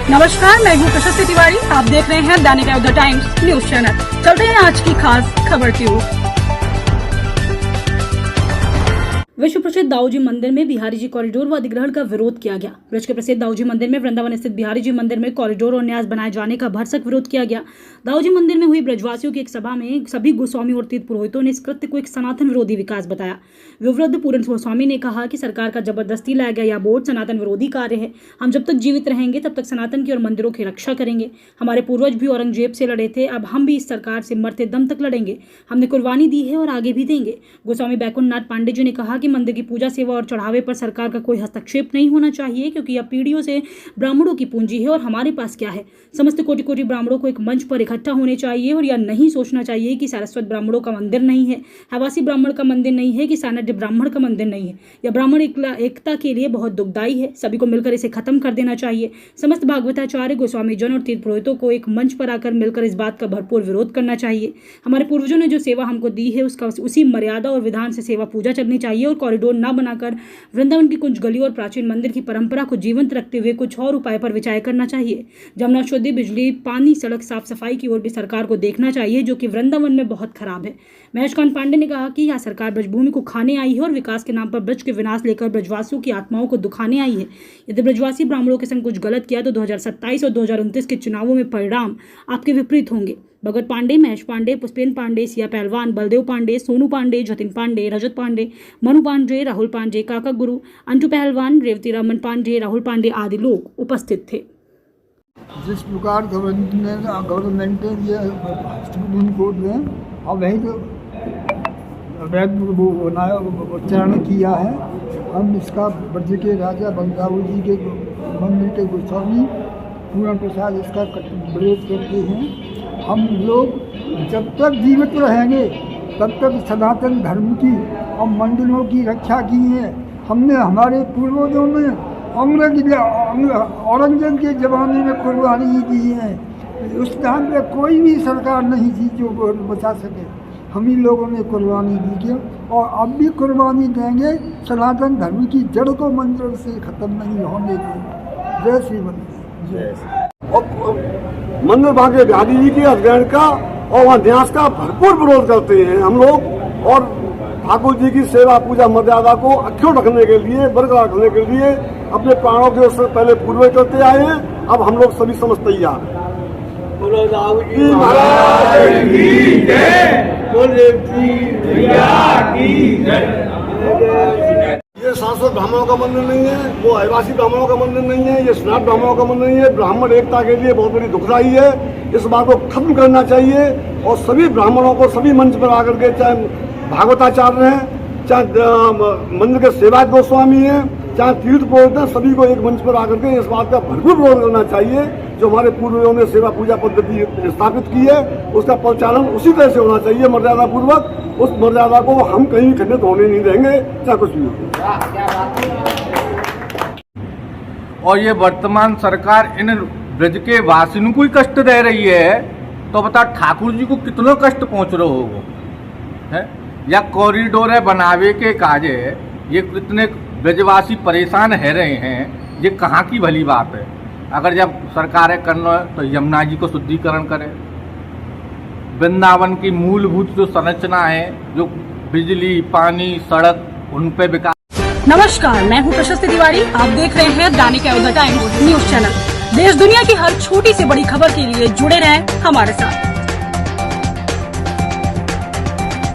नमस्कार, मैं हूँ प्रशस्ति तिवारी। आप देख रहे हैं दैनिक अयोध्या टाइम्स न्यूज चैनल। चलते हैं आज की खास खबर की ओर। विश्व प्रसिद्ध दाऊजी मंदिर में बिहारी जी कॉरिडोर व अधिग्रहण का विरोध किया गया। ब्रज के प्रसिद्ध दाऊजी मंदिर में वृंदावन स्थित बिहारी जी मंदिर में कॉरिडोर और न्यास बनाए जाने का भरसक विरोध किया गया। दाऊजी मंदिर में हुई ब्रजवासियों की एक सभा में सभी गोस्वामी और तीर्थ पुरोहितों ने इस कृत्य को एक सनातन विरोधी विकास बताया। विवृद्ध पूर्ण गोस्वामी ने कहा कि सरकार का जबरदस्ती लाया गया यह बोर्ड सनातन विरोधी कार्य है। हम जब तक जीवित रहेंगे तब तक सनातन की और मंदिरों की रक्षा करेंगे। हमारे पूर्वज भी औरंगजेब से लड़े थे, अब हम भी इस सरकार से मरते दम तक लड़ेंगे। हमने कुर्बानी दी है और आगे भी देंगे। गोस्वामी बैकुंठ नाथ पांडे जी ने कहा कि मंदिर की पूजा सेवा और चढ़ावे पर सरकार का कोई हस्तक्षेप नहीं होना चाहिए, क्योंकि यह पीढ़ियों से ब्राह्मणों की पूंजी है और हमारे पास क्या है। समस्त कोटि कोटि ब्राह्मणों को एक मंच पर इकट्ठा होने चाहिए और यह नहीं सोचना चाहिए कि सारस्वत ब्राह्मणों का मंदिर नहीं है, हवासी ब्राह्मण का मंदिर नहीं है, कि सानड्य ब्राह्मण का मंदिर नहीं है। यह ब्राह्मण एकता के लिए बहुत दुखदायी है। सभी को मिलकर इसे खत्म कर देना चाहिए। समस्त भागवताचार्य, गोस्वामी जन और तीर्थ पुरोहितों को एक मंच पर आकर मिलकर इस बात का भरपूर विरोध करना चाहिए। हमारे पूर्वजों ने जो सेवा हमको दी है उसका उसी मर्यादा और विधान से सेवा पूजा चलनी चाहिए और कॉरिडोर न बनाकर वृंदावन की कुछ गलियों और प्राचीन मंदिर की परंपरा को जीवंत रखते हुए कुछ और उपाय पर विचार करना चाहिए। जमुना शुद्धि, बिजली, पानी, सड़क साफ सफाई की ओर भी सरकार को देखना चाहिए, जो कि वृंदावन में बहुत खराब है। महेशकांत पांडे ने कहा कि यह सरकार ब्रजभूमि को खाने आई है और विकास के नाम पर ब्रज के विनाश लेकर ब्रजवासियों की आत्माओं को दुखाने आई है। यदि ब्रजवासी ब्राह्मणों के संग कुछ गलत किया तो 2027 और 2029 के चुनावों में परिणाम आपके विपरीत होंगे। भगत पांडे, महेश पांडे, पुष्पेन पांडे, सिया पहलवान, बलदेव पांडे, सोनू पांडे, जतिन पांडे, रजत पांडे, मनु पांडे, राहुल पांडे, काका गुरु, अंजू पहलवान, रेवती रमन पांडे, राहुल पांडे आदि लोग उपस्थित थे। जिस प्रकार गवर्नमेंट ने ये सुप्रीम कोर्ट ने अब वही तो उच्चारण किया है, हम इसका ब्रज के राजा बंकाऊ जी के मंदिर के गोस्वामी पूर्ण प्रसाद इसका विरोध करते हैं। हम लोग जब तक जीवित रहेंगे तब तक सनातन धर्म की और मंदिरों की रक्षा की है। हमने हमारे पूर्वजों ने औरंगजेब के ज़माने में कुर्बानी दी है। उस टाइम पे कोई भी सरकार नहीं थी जो बचा सके। हम ही लोगों ने कुर्बानी दी है और अब भी कुर्बानी देंगे। सनातन धर्म की जड़ को मंदिर से ख़त्म नहीं होने देंगे। जय श्री मंदिर, जय श्री। मंदिर भाग्य बिहारी जी के अधिग्रहण का और वहाँ न्यास का भरपूर विरोध करते हैं हम लोग। और ठाकुर जी की सेवा पूजा मर्यादा को अक्षुण्ण रखने के लिए, बरकरार रखने के लिए अपने प्राणों के उससे पहले पूर्वज करते आए हैं। अब हम लोग सभी समझ तैयार हैं। बोलो दाऊजी महाराज की जय, बोले की जय। ये शाश्वत ब्राह्मणों का मंदिर नहीं है, वो आदिवासी ब्राह्मणों का मंदिर नहीं है, ये स्नात ब्राह्मणों का मंदिर नहीं है। ब्राह्मण एकता के लिए बहुत बड़ी दुखदाई है। इस बात को खत्म करना चाहिए और सभी ब्राह्मणों को सभी मंच पर आकर के, चाहे भागवताचार्य हैं, चाहे मंदिर के सेवायत गोस्वामी हैं, चाहे तीर्थ पुरोहित हैं, सभी को एक मंच पर आकर के इस बात का भरपूर विरोध करना चाहिए। जो हमारे पूर्वजों ने सेवा पूजा पद्धति स्थापित की है उसका परिचालन उसी तरह से होना चाहिए, मर्यादा पूर्वक। उस मर्यादा को हम कहीं खंडित होने नहीं देंगे, चाहे कुछ भी हो। और ये वर्तमान सरकार इन ब्रज के वासियों को ही कष्ट दे रही है, तो बता ठाकुर जी को कितना कष्ट पहुंच रहा होगा है। या कॉरिडोर है बनावे के काजे, ये कितने ब्रजवासी परेशान है रहे हैं। ये कहाँ की भली बात है। अगर जब सरकारें करना तो यमुना जी को शुद्धिकरण करें। वृंदावन की मूलभूत जो संरचना है, जो बिजली, पानी, सड़क, उन पे विकास। नमस्कार, मैं हूँ प्रशस्ति तिवारी। आप देख रहे हैं दैनिक अयोध्या टाइम्स न्यूज चैनल। देश दुनिया की हर छोटी से बड़ी खबर के लिए जुड़े रहें हमारे साथ।